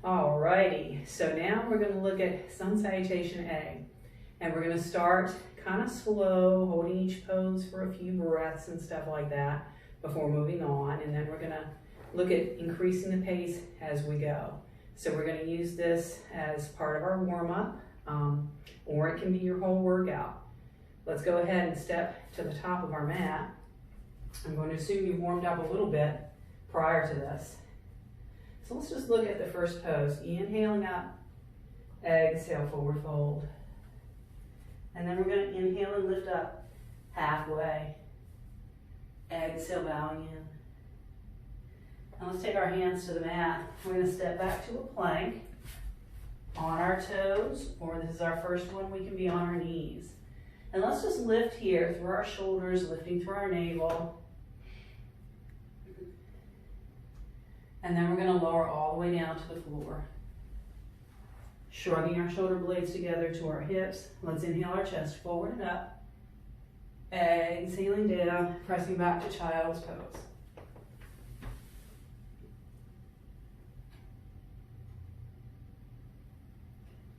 Alrighty, so now we're going to look at sun salutation A. And we're going to start kind of slow, holding each pose for a few breaths and stuff like that before moving on. And then we're going to look at increasing the pace as we go. So we're going to use this as part of our warm-up, or it can be your whole workout. Let's go ahead and step to the top of our mat. I'm going to assume you've warmed up a little bit prior to this. So let's just look at the first pose. Inhaling up, exhale, forward fold. And then we're going to inhale and lift up halfway. Exhale, bowing in. Now let's take our hands to the mat. We're going to step back to a plank on our toes, or this is our first one, we can be on our knees. And let's just lift here through our shoulders, lifting through our navel. And then we're going to lower all the way down to the floor. Shrugging our shoulder blades together to our hips. Let's inhale our chest forward and up. Exhaling down, pressing back to child's pose.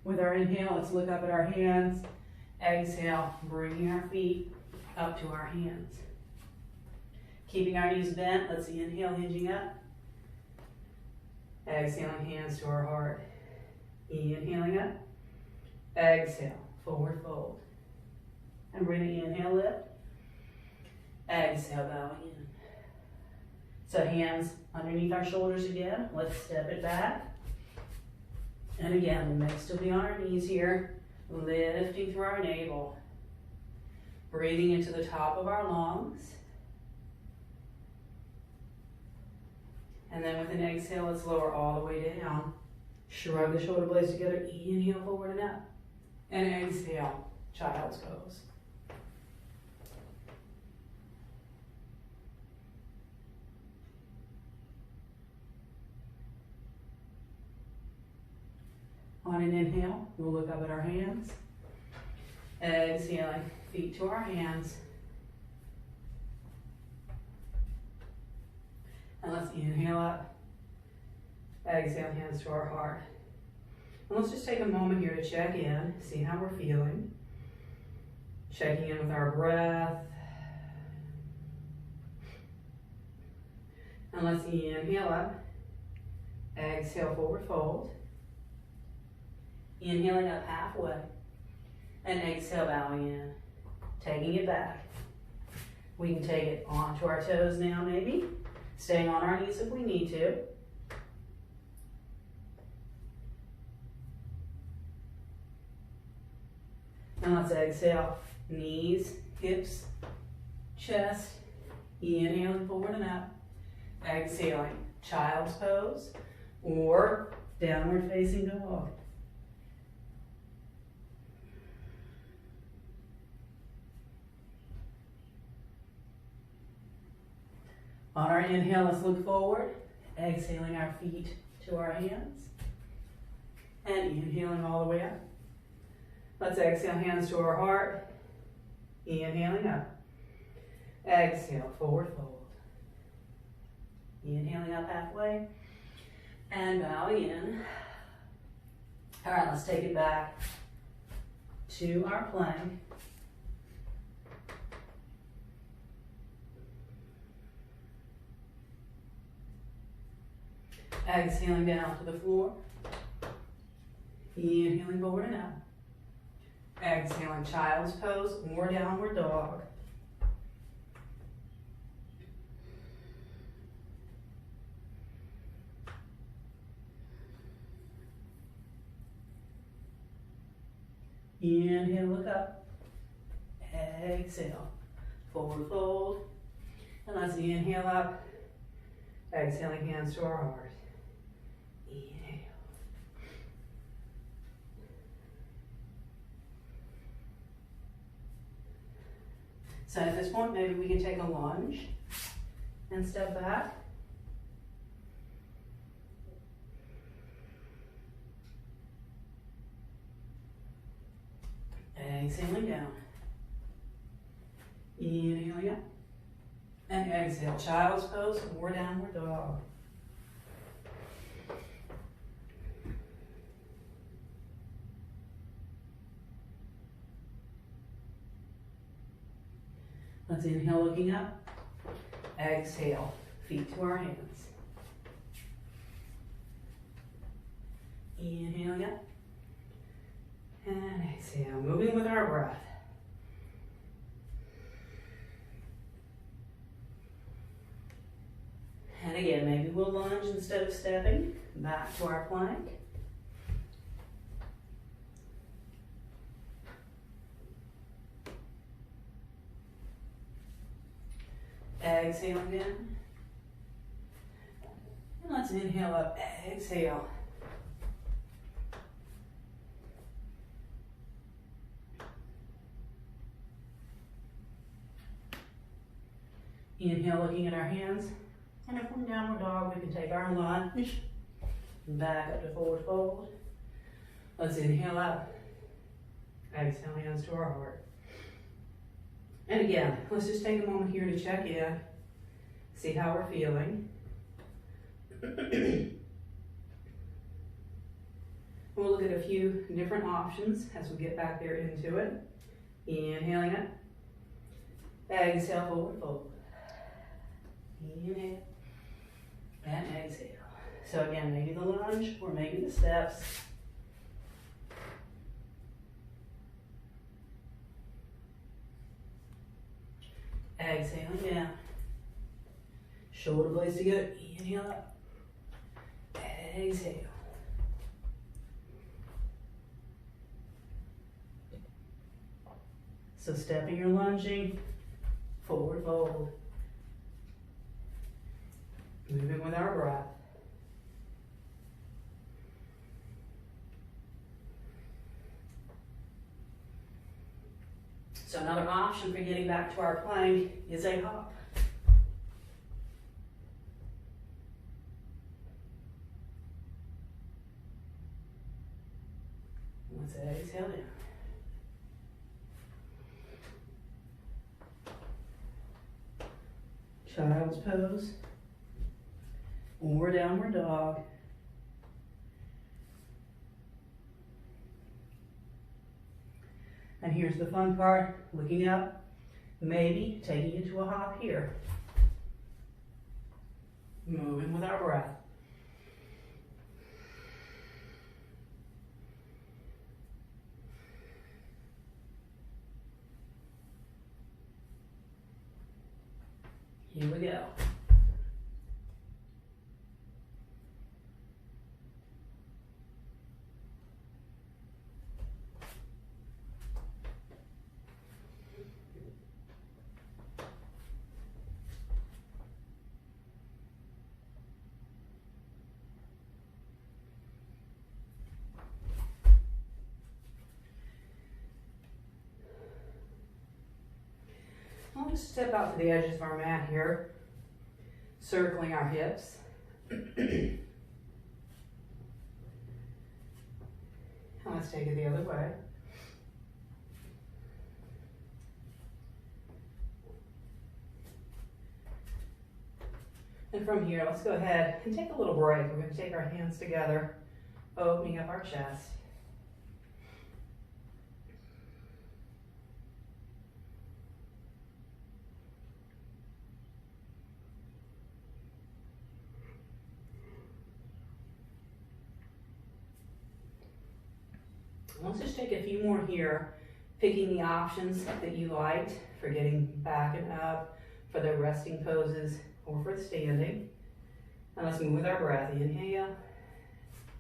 With our inhale, let's look up at our hands. Exhale, bringing our feet up to our hands. Keeping our knees bent, let's inhale, hinging up. Exhaling, hands to our heart. Inhaling up. Exhale, forward fold. And we're going to inhale, lift. Exhale, bowing in. So hands underneath our shoulders again. Let's step it back. And again, we may still be on our knees here. Lifting through our navel. Breathing into the top of our lungs. And then with an exhale, let's lower all the way down. Shrug the shoulder blades together. Inhale, forward and up. And exhale, child's pose. On an inhale, we'll look up at our hands. Exhaling, feet to our hands. And let's inhale up. Exhale, hands to our heart. And let's just take a moment here to check in, see how we're feeling. Checking in with our breath. And let's inhale up. Exhale, forward fold. Inhaling up halfway. And exhale, bowing in. Taking it back. We can take it onto our toes now, maybe. Staying on our knees if we need to. And let's exhale. Knees, hips, chest. Inhaling forward and up. Exhaling. Child's pose or downward facing dog. On our inhale, let's look forward, exhaling our feet to our hands, and inhaling all the way up. Let's exhale, hands to our heart, inhaling up. Exhale, forward fold. Inhaling up halfway, and bowing in. All right, let's take it back to our plank. Exhaling down to the floor. Inhaling forward and up. Exhaling, child's pose or downward dog. Inhale, look up. Exhale, forward fold. And let's inhale up. Exhaling, hands to our heart. Inhale. So at this point, maybe we can take a lunge and step back. Exhaling down. Inhaling up. And exhale, child's pose or downward dog. Let's inhale, looking up. Exhale, feet to our hands. Inhaling up. And exhale, moving with our breath. And again, maybe we'll lunge instead of stepping back to our plank. Exhale again. And let's inhale up, exhale. Inhale, looking at our hands. And if we're in downward dog, we can take our lunge back up to forward fold. Let's inhale up. Exhale, hands to our heart. And again, let's just take a moment here to check in, see how we're feeling. We'll look at a few different options as we get back there into it. Inhaling up. Exhale, forward fold. Inhale. And exhale. So again, maybe the lunge or maybe the steps. Exhaling down. Shoulder blades together. Inhale up. Exhale. So stepping or lunging, forward fold. Moving with our breath. So another option for getting back to our plank is a hop. Let's exhale down. Child's pose or downward dog. And here's the fun part, looking up, maybe taking it to a hop here. Moving with our breath. Here we go. I'll just step out to the edges of our mat here, circling our hips. Let's take it the other way. And from here, let's go ahead and take a little break. We're going to take our hands together, opening up our chest. Let's just take a few more here, picking the options that you liked for getting back and up, for the resting poses, or for the standing. And let's move with our breath. Inhale,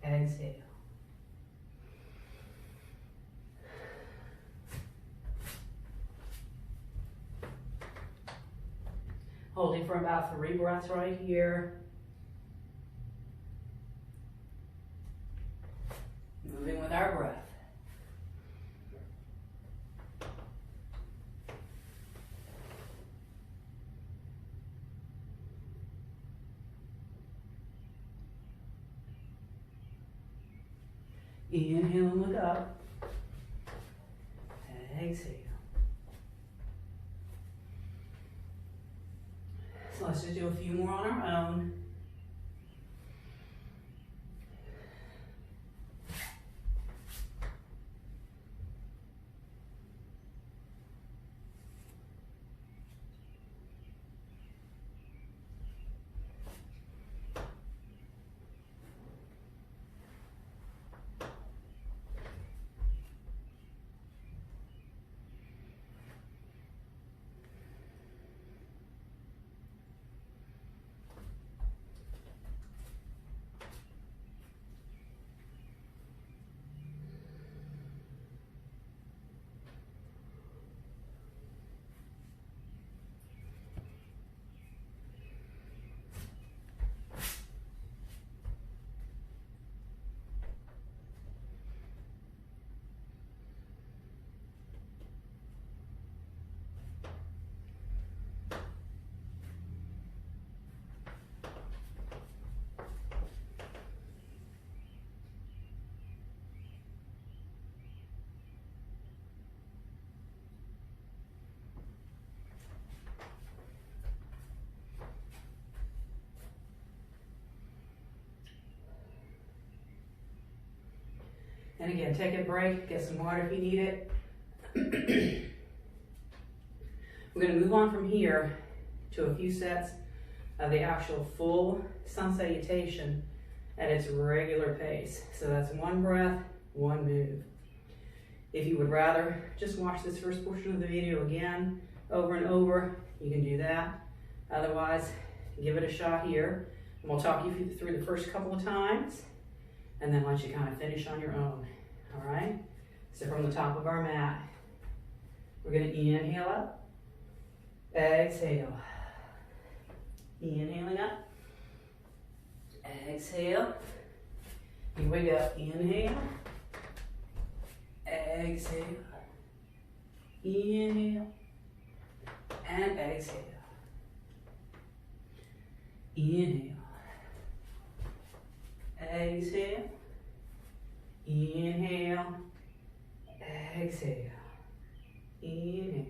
exhale. Holding for about 3 breaths right here. Moving with our breath. Inhale and look up. Exhale. So let's just do a few more on our own. And again, take a break, get some water if you need it. We're gonna move on from here to a few sets of the actual full sun salutation at its regular pace. So that's one breath, one move. If you would rather just watch this first portion of the video again, over and over, you can do that. Otherwise, give it a shot here. And we'll talk you through the first couple of times, and then let you kind of finish on your own, all right? So from the top of our mat, we're gonna inhale up, exhale. Inhaling up, exhale. Here we go, inhale, exhale, inhale, and exhale. Inhale, exhale, inhale, exhale, inhale,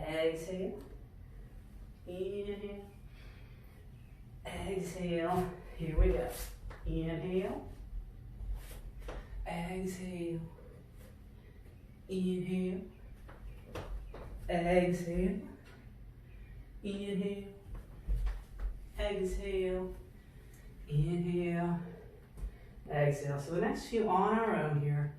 exhale, inhale, exhale. Here we go. Inhale, exhale, inhale, exhale, inhale, exhale, inhale, exhale. So the next few on our own here.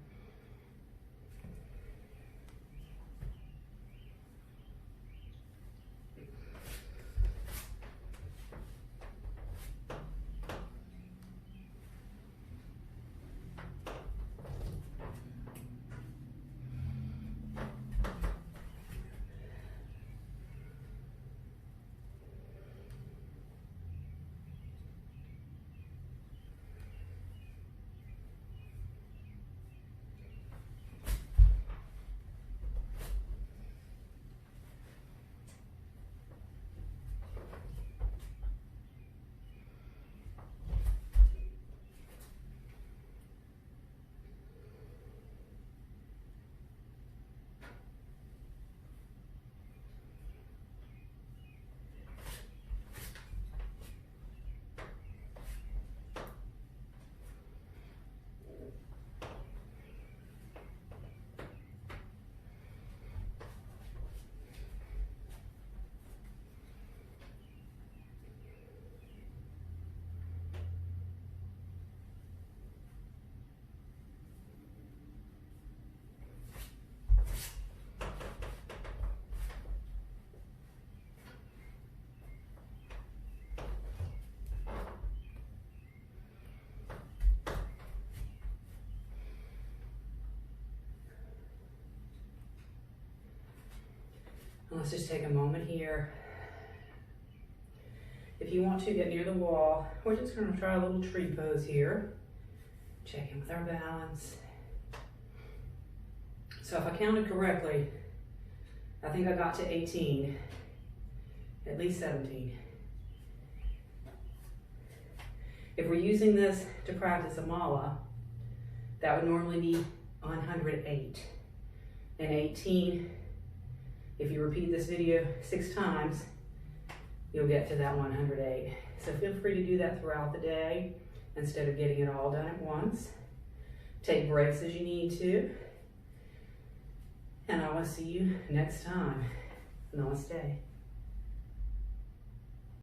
Let's just take a moment here. If you want to get near the wall, we're just going to try a little tree pose here. Check in with our balance. So if I counted correctly, I think I got to 18, at least 17. If we're using this to practice a mala, that would normally be 108. And 18, if you repeat this video 6 times, you'll get to that 108. So feel free to do that throughout the day instead of getting it all done at once. Take breaks as you need to. And I will see you next time. Namaste.